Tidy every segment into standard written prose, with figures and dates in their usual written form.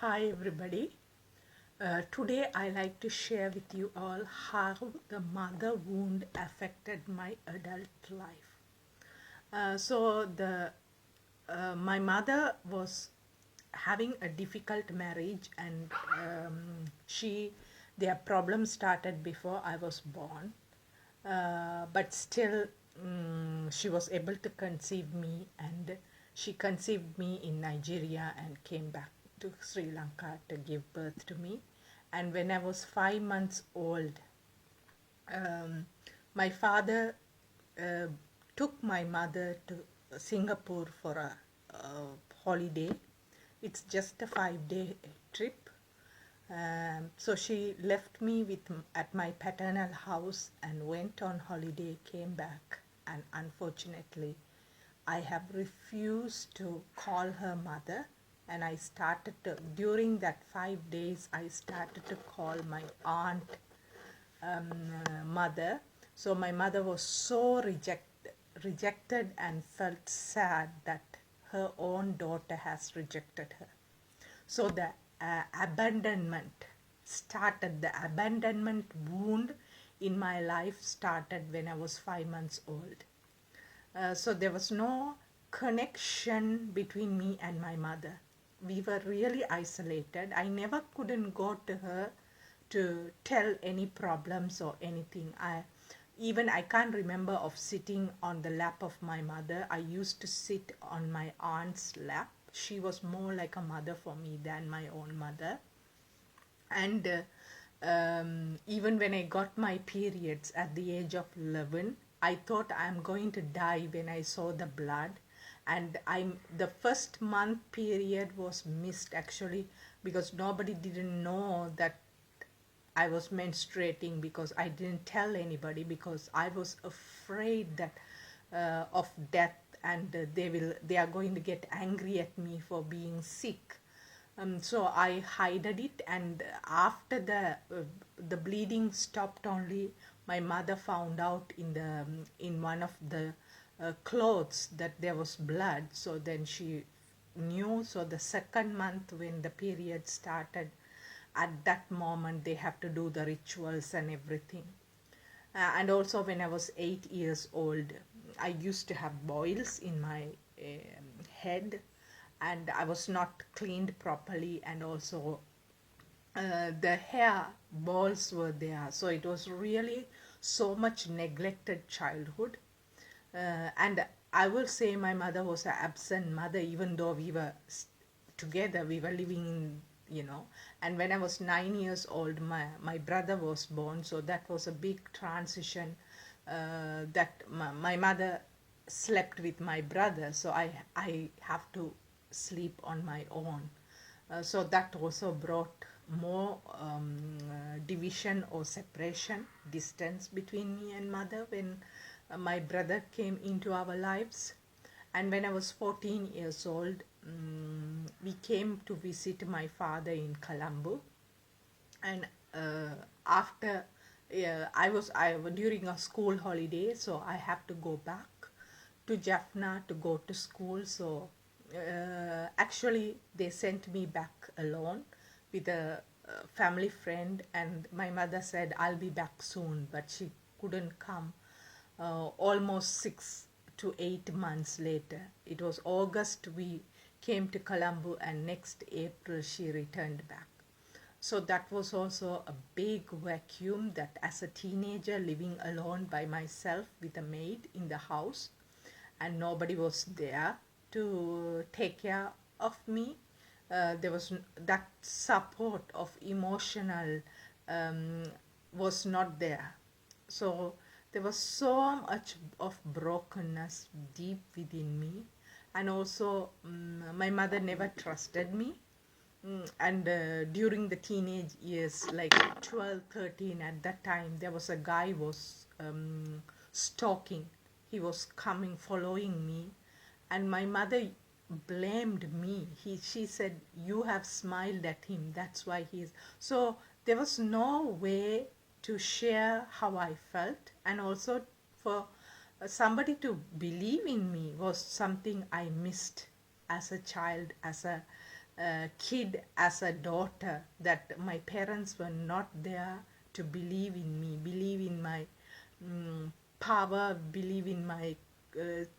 Hi everybody. Today I like to share with you all how the mother wound affected my adult life. My mother was having a difficult marriage, and she their problems started before I was born. But still, she was able to conceive me, and she conceived me in Nigeria and came back to Sri Lanka to give birth to me. And when I was 5 months old, um, my father uh, took my mother to Singapore for a holiday. It's just a 5 day trip. So she left me at my paternal house and went on holiday, came back, and unfortunately, I have refused to call her mother. And during that 5 days, I started to call my aunt mother. So my mother was so rejected and felt sad that her own daughter has rejected her. So the abandonment wound in my life started when I was 5 months old. So there was no connection between me and my mother. We were really isolated. I never couldn't go to her to tell any problems or anything. I can't remember of sitting on the lap of my mother. I used to sit on my aunt's lap. She was more like a mother for me than my own mother. And even when I got my periods at the age of 11, I thought I'm going to die when I saw the blood. And the first month period was missed actually, because nobody didn't know that I was menstruating, because I didn't tell anybody, because I was afraid that of death, and they are going to get angry at me for being sick. So I hid it, and after the bleeding stopped, only my mother found out in one of the clothes that there was blood. So then she knew. So the second month, when the period started, at that moment they have to do the rituals and everything. And also when I was 8 years old, I used to have boils in my head, and I was not cleaned properly, and also the hair balls were there. So it was really so much neglected childhood. And I will say my mother was an absent mother, even though we were together, we were living in, and when I was 9 years old, my brother was born. So that was a big transition, that my mother slept with my brother, so I have to sleep on my own. So that also brought more division or separation, distance between me and mother when my brother came into our lives. And when I was 14 years old, we came to visit my father in Colombo. And after I during a school holiday, so I have to go back to Jaffna to go to school. So actually they sent me back alone with a family friend, and my mother said I'll be back soon, but she couldn't come. Almost 6 to 8 months later, it was August, we came to Colombo, and next April she returned back. So that was also a big vacuum, that as a teenager living alone by myself with a maid in the house, and nobody was there to take care of me. There was that support of emotional um, was not there. So there was so much of brokenness deep within me. And also my mother never trusted me. And during the teenage years, like 12, 13, at that time there was a guy was stalking. He was coming, following me, and my mother blamed me. She said, you have smiled at him, that's why he is. So there was no way to share how I felt, and also for somebody to believe in me was something I missed as a child, as a kid as a daughter, that my parents were not there to believe in me, believe in my power, believe in my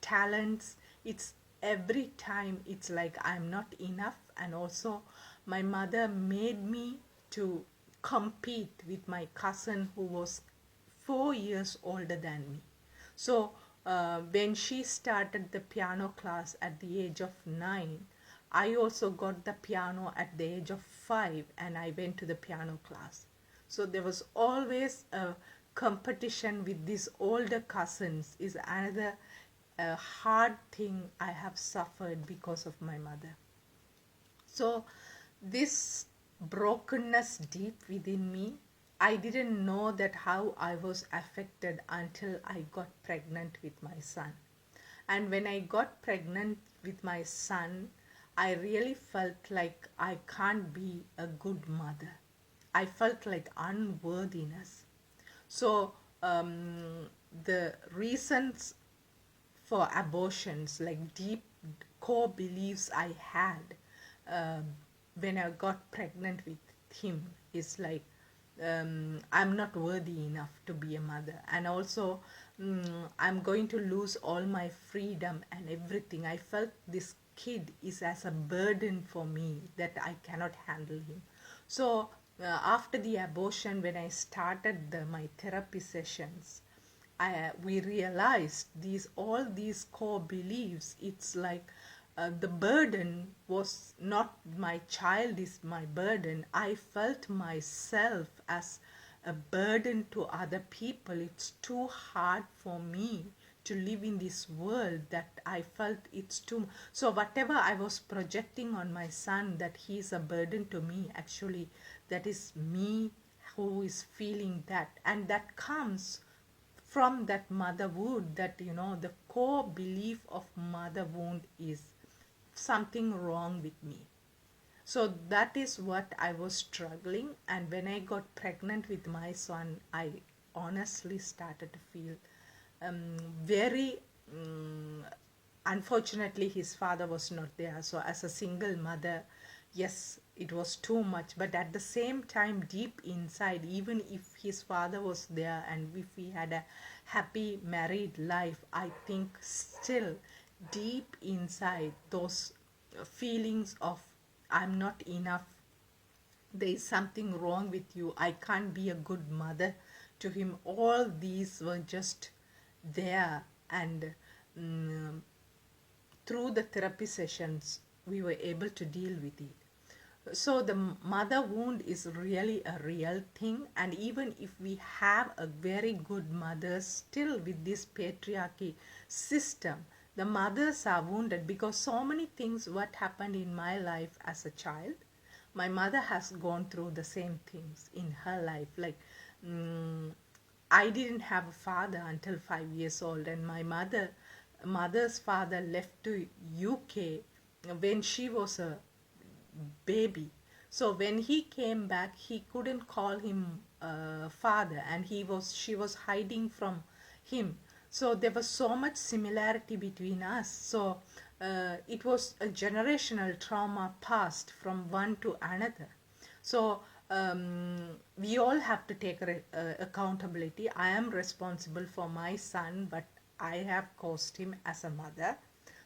talents. It's every time it's like I'm not enough, and also my mother made me to compete with my cousin who was 4 years older than me. So when she started the piano class at the age of 9, I also got the piano at the age of 5, and I went to the piano class. So there was always a competition with these older cousins, is another hard thing I have suffered because of my mother. So this brokenness deep within me, I didn't know that how I was affected until I got pregnant with my son. And when I got pregnant with my son, I really felt like I can't be a good mother. I felt like unworthiness. So the reasons for abortions, like deep core beliefs I had when I got pregnant with him, is like I'm not worthy enough to be a mother, and also I'm going to lose all my freedom and everything. I felt this kid is as a burden for me that I cannot handle him. So after the abortion, when I started my therapy sessions, we realized these all these core beliefs. It's like the burden was not my child is my burden. I felt myself as a burden to other people. It's too hard for me to live in this world, that I felt it's too. So whatever I was projecting on my son, that he is a burden to me, actually that is me who is feeling that. And that comes from that mother wound, that the core belief of mother wound is something wrong with me. So that is what I was struggling. And when I got pregnant with my son, I honestly started to feel very unfortunately his father was not there. So as a single mother, yes, it was too much. But at the same time, deep inside, even if his father was there and if we had a happy married life, I think still deep inside those feelings of I'm not enough, there is something wrong with you, I can't be a good mother to him, all these were just there. And mm, through the therapy sessions, we were able to deal with it. So the mother wound is really a real thing. And even if we have a very good mother, still with this patriarchy system, the mothers are wounded, because so many things what happened in my life as a child, my mother has gone through the same things in her life. Like I didn't have a father until 5 years old, and my mother's father left to UK when she was a baby. So when he came back, he couldn't call him father, and she was hiding from him. So there was so much similarity between us. So it was a generational trauma passed from one to another. So we all have to take accountability. I am responsible for my son, but I have caused him as a mother.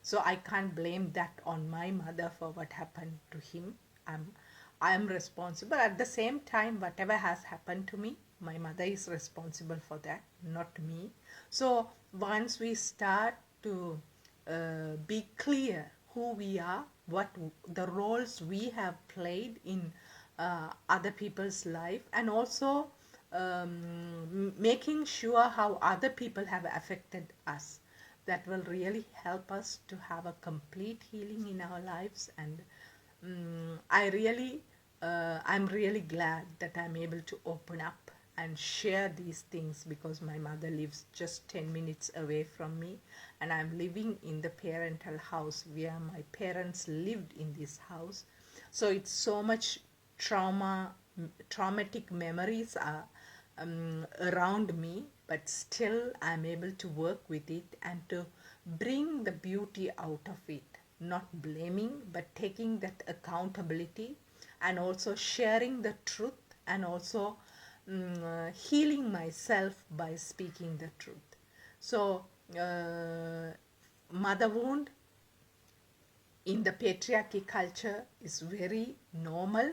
So I can't blame that on my mother for what happened to him. I'm, I am responsible. At the same time, whatever has happened to me, my mother is responsible for that, not me. So once we start to be clear who we are, what the roles we have played in other people's life, and also making sure how other people have affected us, that will really help us to have a complete healing in our lives. And I'm really glad that I'm able to open up and share these things, because my mother lives just 10 minutes away from me, and I'm living in the parental house where my parents lived in this house. So it's so much traumatic memories are around me, but still I'm able to work with it and to bring the beauty out of it. not blaming, but taking that accountability and also sharing the truth and also healing myself by speaking the truth. So, mother wound in the patriarchy culture is very normal,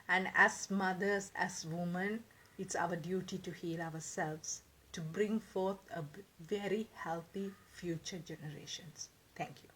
and as mothers, as women, it's our duty to heal ourselves to bring forth a very healthy future generations. Thank you.